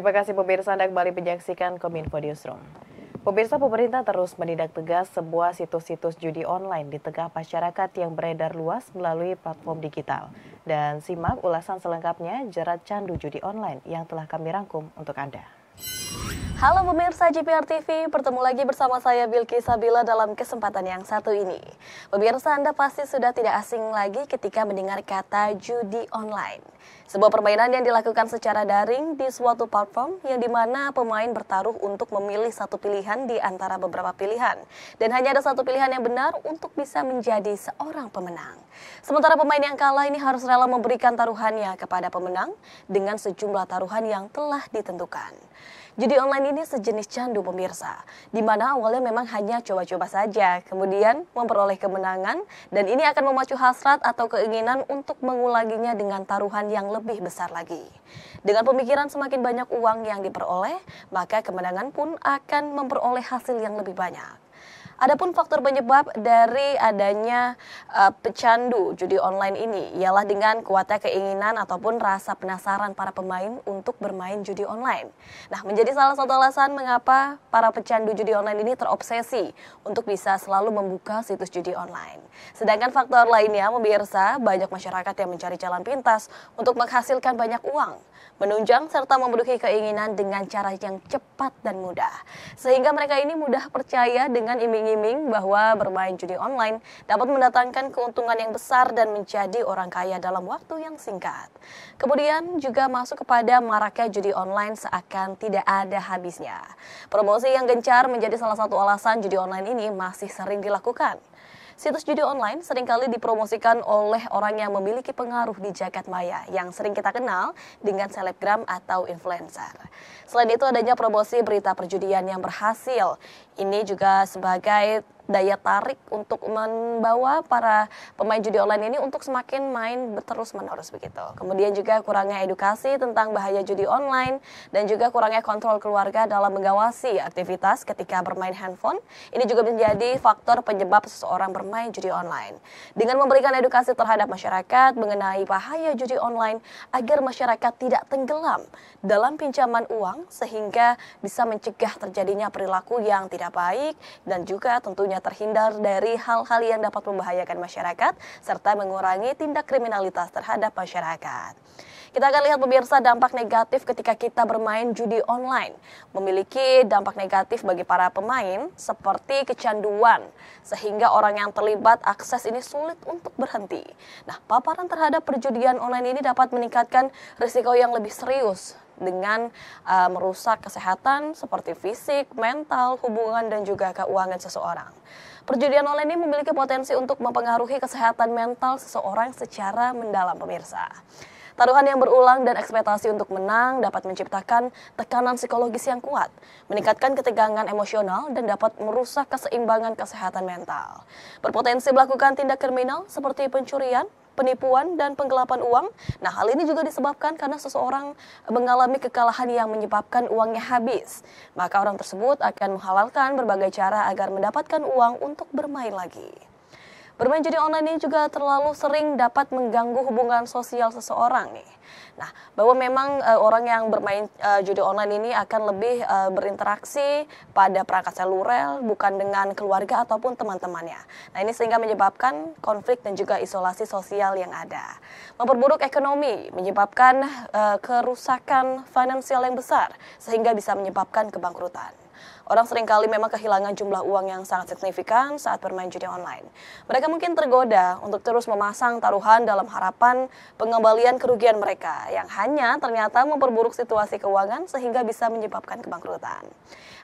Terima kasih pemirsa, Anda kembali menyaksikan Kominfo Newsroom. Pemirsa, pemerintah terus menindak tegas sebuah situs-situs judi online di tengah masyarakat yang beredar luas melalui platform digital. Dan simak ulasan selengkapnya jerat candu judi online yang telah kami rangkum untuk Anda. Halo pemirsa JPR TV, bertemu lagi bersama saya Bilky Sabila dalam kesempatan yang satu ini. Pemirsa, Anda pasti sudah tidak asing lagi ketika mendengar kata judi online. Sebuah permainan yang dilakukan secara daring di suatu platform yang dimana pemain bertaruh untuk memilih satu pilihan di antara beberapa pilihan. Dan hanya ada satu pilihan yang benar untuk bisa menjadi seorang pemenang. Sementara pemain yang kalah ini harus rela memberikan taruhannya kepada pemenang dengan sejumlah taruhan yang telah ditentukan. Judi online ini sejenis candu pemirsa, di mana awalnya memang hanya coba-coba saja, kemudian memperoleh kemenangan, dan ini akan memacu hasrat atau keinginan untuk mengulanginya dengan taruhan yang lebih besar lagi. Dengan pemikiran semakin banyak uang yang diperoleh, maka kemenangan pun akan memperoleh hasil yang lebih banyak. Adapun faktor penyebab dari adanya pecandu judi online ini ialah dengan kuatnya keinginan ataupun rasa penasaran para pemain untuk bermain judi online. Nah, menjadi salah satu alasan mengapa para pecandu judi online ini terobsesi untuk bisa selalu membuka situs judi online. Sedangkan faktor lainnya, pemirsa, banyak masyarakat yang mencari jalan pintas untuk menghasilkan banyak uang, menunjang serta memenuhi keinginan dengan cara yang cepat dan mudah. Sehingga mereka ini mudah percaya dengan iming-iming bahwa bermain judi online dapat mendatangkan keuntungan yang besar dan menjadi orang kaya dalam waktu yang singkat. Kemudian juga masuk kepada maraknya judi online seakan tidak ada habisnya. Promosi yang gencar menjadi salah satu alasan judi online ini masih sering dilakukan. Situs judi online seringkali dipromosikan oleh orang yang memiliki pengaruh di jagat maya yang sering kita kenal dengan selebgram atau influencer. Selain itu adanya promosi berita perjudian yang berhasil. Ini juga sebagai daya tarik untuk membawa para pemain judi online ini untuk semakin main terus-menerus begitu. Kemudian juga kurangnya edukasi tentang bahaya judi online dan juga kurangnya kontrol keluarga dalam mengawasi aktivitas ketika bermain handphone. Ini juga menjadi faktor penyebab seseorang bermain judi online. Dengan memberikan edukasi terhadap masyarakat mengenai bahaya judi online agar masyarakat tidak tenggelam dalam pinjaman uang sehingga bisa mencegah terjadinya perilaku yang tidak baik dan juga tentunya terhindar dari hal-hal yang dapat membahayakan masyarakat serta mengurangi tindak kriminalitas terhadap masyarakat. Kita akan lihat pemirsa dampak negatif ketika kita bermain judi online. Memiliki dampak negatif bagi para pemain seperti kecanduan sehingga orang yang terlibat akses ini sulit untuk berhenti. Nah, paparan terhadap perjudian online ini dapat meningkatkan risiko yang lebih serius dengan merusak kesehatan seperti fisik, mental, hubungan, dan juga keuangan seseorang. Perjudian online ini memiliki potensi untuk mempengaruhi kesehatan mental seseorang secara mendalam pemirsa. Taruhan yang berulang dan ekspektasi untuk menang dapat menciptakan tekanan psikologis yang kuat, meningkatkan ketegangan emosional, dan dapat merusak keseimbangan kesehatan mental. Berpotensi melakukan tindak kriminal seperti pencurian, penipuan, dan penggelapan uang. Nah, hal ini juga disebabkan karena seseorang mengalami kekalahan yang menyebabkan uangnya habis. Maka orang tersebut akan menghalalkan berbagai cara agar mendapatkan uang untuk bermain lagi. Bermain judi online ini juga terlalu sering dapat mengganggu hubungan sosial seseorang nih. Nah, bahwa memang orang yang bermain judi online ini akan lebih berinteraksi pada perangkat seluler bukan dengan keluarga ataupun teman-temannya. Nah, ini sehingga menyebabkan konflik dan juga isolasi sosial yang ada. Memperburuk ekonomi, menyebabkan kerusakan finansial yang besar sehingga bisa menyebabkan kebangkrutan. Orang seringkali memang kehilangan jumlah uang yang sangat signifikan saat bermain judi online. Mereka mungkin tergoda untuk terus memasang taruhan dalam harapan pengembalian kerugian mereka yang hanya ternyata memperburuk situasi keuangan sehingga bisa menyebabkan kebangkrutan.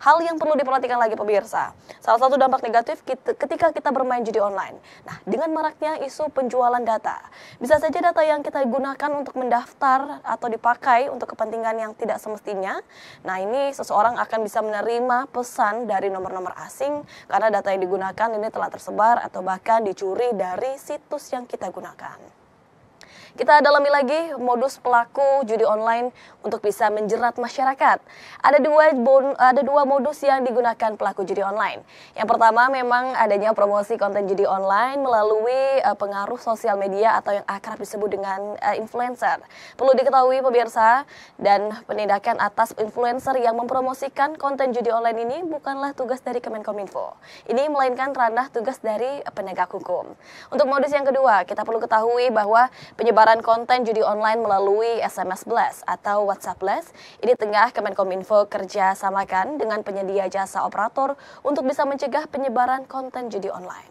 Hal yang perlu diperhatikan lagi pemirsa, salah satu dampak negatif ketika kita bermain judi online. Nah, dengan maraknya isu penjualan data, bisa saja data yang kita gunakan untuk mendaftar atau dipakai untuk kepentingan yang tidak semestinya. Nah, ini seseorang akan bisa menerima pesan dari nomor-nomor asing karena data yang digunakan ini telah tersebar atau bahkan dicuri dari situs yang kita gunakan. Kita dalami lagi modus pelaku judi online untuk bisa menjerat masyarakat. Ada dua modus yang digunakan pelaku judi online. Yang pertama memang adanya promosi konten judi online melalui pengaruh sosial media atau yang akrab disebut dengan influencer. Perlu diketahui pemirsa, dan penindakan atas influencer yang mempromosikan konten judi online ini bukanlah tugas dari Kemenkominfo. Ini melainkan ranah tugas dari penegak hukum. Untuk modus yang kedua, kita perlu ketahui bahwa penyebaran konten judi online melalui SMS Blast atau WhatsApp Blast ini tengah Kemenkominfo kerja samakan dengan penyedia jasa operator untuk bisa mencegah penyebaran konten judi online.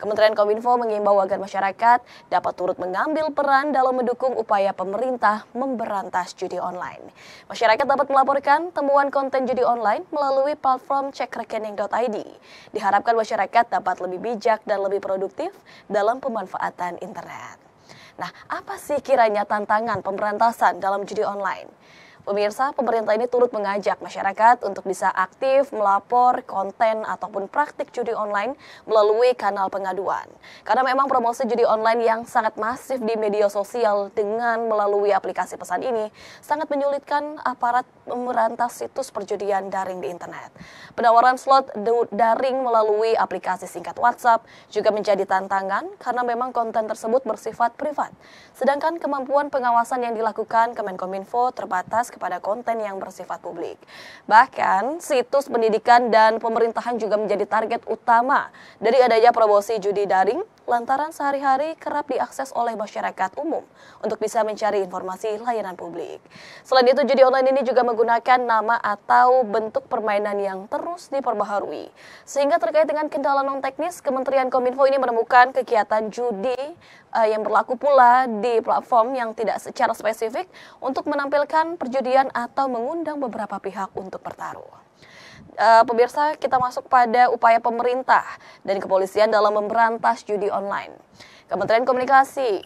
Kementerian Kominfo mengimbau agar masyarakat dapat turut mengambil peran dalam mendukung upaya pemerintah memberantas judi online. Masyarakat dapat melaporkan temuan konten judi online melalui platform cekrekening.id. Diharapkan masyarakat dapat lebih bijak dan lebih produktif dalam pemanfaatan internet. Nah, apa sih kiranya tantangan pemberantasan dalam judi online? Pemirsa, pemerintah ini turut mengajak masyarakat untuk bisa aktif melapor konten ataupun praktik judi online melalui kanal pengaduan. Karena memang promosi judi online yang sangat masif di media sosial dengan melalui aplikasi pesan ini sangat menyulitkan aparat memberantas situs perjudian daring di internet. Penawaran slot daring melalui aplikasi singkat WhatsApp juga menjadi tantangan karena memang konten tersebut bersifat privat. Sedangkan kemampuan pengawasan yang dilakukan Kemenkominfo terbatas kepada konten yang bersifat publik. Bahkan, situs pendidikan dan pemerintahan juga menjadi target utama dari adanya promosi judi daring lantaran sehari-hari kerap diakses oleh masyarakat umum untuk bisa mencari informasi layanan publik. Selain itu, judi online ini juga menggunakan nama atau bentuk permainan yang terus diperbaharui. Sehingga terkait dengan kendala non-teknis, Kementerian Kominfo ini menemukan kegiatan judi yang berlaku pula di platform yang tidak secara spesifik untuk menampilkan perjudian atau mengundang beberapa pihak untuk bertaruh. Pemirsa, kita masuk pada upaya pemerintah dan kepolisian dalam memberantas judi online. Kementerian Komunikasi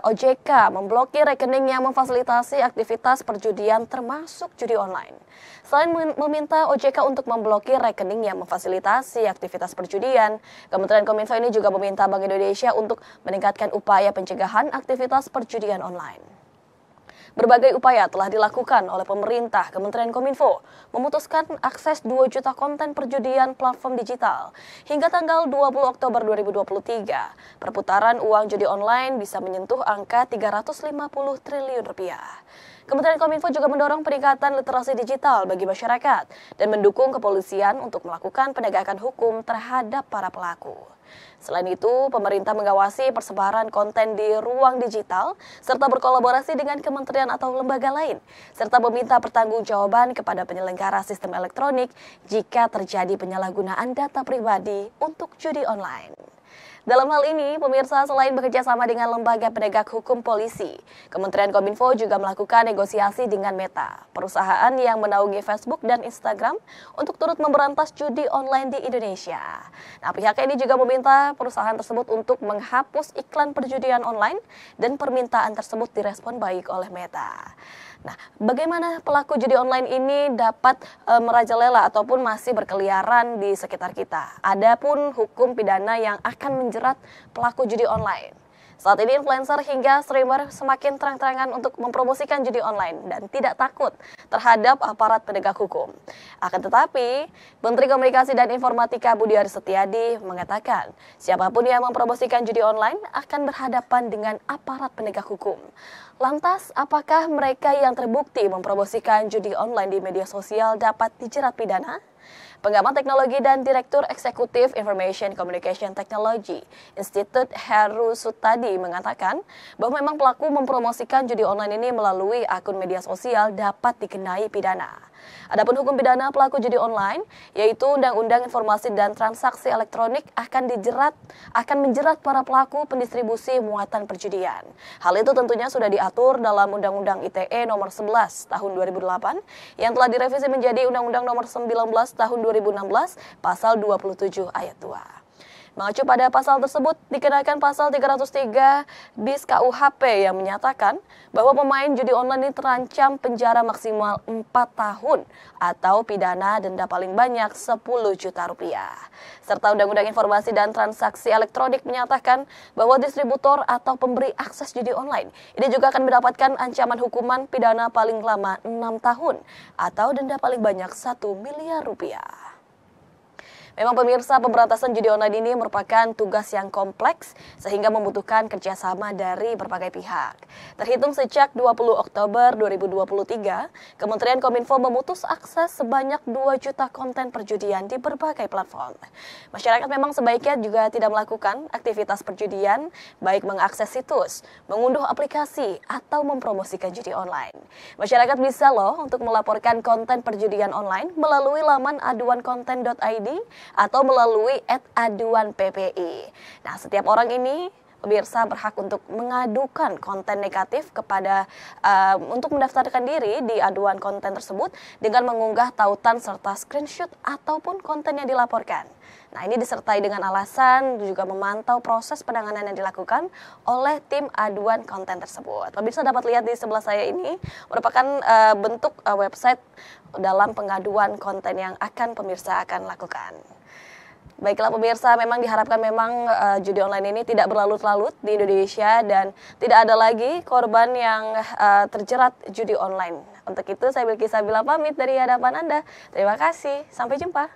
OJK memblokir rekening yang memfasilitasi aktivitas perjudian termasuk judi online. Selain meminta OJK untuk memblokir rekening yang memfasilitasi aktivitas perjudian, Kementerian Kominfo ini juga meminta Bank Indonesia untuk meningkatkan upaya pencegahan aktivitas perjudian online. Berbagai upaya telah dilakukan oleh pemerintah. Kementerian Kominfo memutuskan akses 2 juta konten perjudian platform digital. Hingga tanggal 20 Oktober 2023, perputaran uang judi online bisa menyentuh angka 350 triliun rupiah. Kementerian Kominfo juga mendorong peningkatan literasi digital bagi masyarakat dan mendukung kepolisian untuk melakukan penegakan hukum terhadap para pelaku. Selain itu, pemerintah mengawasi persebaran konten di ruang digital serta berkolaborasi dengan kementerian atau lembaga lain, serta meminta pertanggungjawaban kepada penyelenggara sistem elektronik jika terjadi penyalahgunaan data pribadi untuk judi online. Dalam hal ini, pemirsa, selain bekerja sama dengan lembaga penegak hukum polisi, Kementerian Kominfo juga melakukan negosiasi dengan Meta, perusahaan yang menaungi Facebook dan Instagram untuk turut memberantas judi online di Indonesia. Nah, pihak ini juga meminta perusahaan tersebut untuk menghapus iklan perjudian online dan permintaan tersebut direspon baik oleh Meta. Nah, bagaimana pelaku judi online ini dapat merajalela ataupun masih berkeliaran di sekitar kita? Adapun hukum pidana yang akan menjerat pelaku judi online. Saat ini influencer hingga streamer semakin terang-terangan untuk mempromosikan judi online dan tidak takut terhadap aparat penegak hukum. Akan tetapi, Menteri Komunikasi dan Informatika Budi Aris Setiadi mengatakan, siapapun yang mempromosikan judi online akan berhadapan dengan aparat penegak hukum. Lantas, apakah mereka yang terbukti mempromosikan judi online di media sosial dapat dijerat pidana? Pengamat teknologi dan Direktur Eksekutif Information Communication Technology Institute Heru Sutadi mengatakan bahwa memang pelaku mempromosikan judi online ini melalui akun media sosial dapat dikenai pidana. Adapun hukum pidana pelaku judi online, yaitu Undang-Undang Informasi dan Transaksi Elektronik akan menjerat para pelaku pendistribusi muatan perjudian. Hal itu tentunya sudah diatur dalam Undang-Undang ITE nomor 11 tahun 2008 yang telah direvisi menjadi Undang-Undang nomor 19 tahun 2016 pasal 27 ayat 2. Mengacu pada pasal tersebut, dikenakan pasal 303 BIS KUHP yang menyatakan bahwa pemain judi online ini terancam penjara maksimal 4 tahun atau pidana denda paling banyak 10 juta rupiah. Serta Undang-Undang Informasi dan Transaksi Elektronik menyatakan bahwa distributor atau pemberi akses judi online ini juga akan mendapatkan ancaman hukuman pidana paling lama 6 tahun atau denda paling banyak 1 miliar rupiah. Memang pemirsa, pemberantasan judi online ini merupakan tugas yang kompleks sehingga membutuhkan kerjasama dari berbagai pihak. Terhitung sejak 20 Oktober 2023, Kementerian Kominfo memutus akses sebanyak 2 juta konten perjudian di berbagai platform. Masyarakat memang sebaiknya juga tidak melakukan aktivitas perjudian, baik mengakses situs, mengunduh aplikasi, atau mempromosikan judi online. Masyarakat bisa loh untuk melaporkan konten perjudian online melalui laman aduankonten.id atau melalui @aduan_ppi. Nah, setiap orang ini pemirsa berhak untuk mengadukan konten negatif kepada untuk mendaftarkan diri di aduan konten tersebut dengan mengunggah tautan serta screenshot ataupun konten yang dilaporkan. Nah, ini disertai dengan alasan juga memantau proses penanganan yang dilakukan oleh tim aduan konten tersebut. Pemirsa dapat lihat di sebelah saya ini merupakan bentuk website dalam pengaduan konten yang akan pemirsa akan lakukan. Baiklah pemirsa, memang diharapkan memang judi online ini tidak berlarut-larut di Indonesia dan tidak ada lagi korban yang terjerat judi online. Untuk itu saya Bilqis Sabila pamit dari hadapan Anda. Terima kasih, sampai jumpa.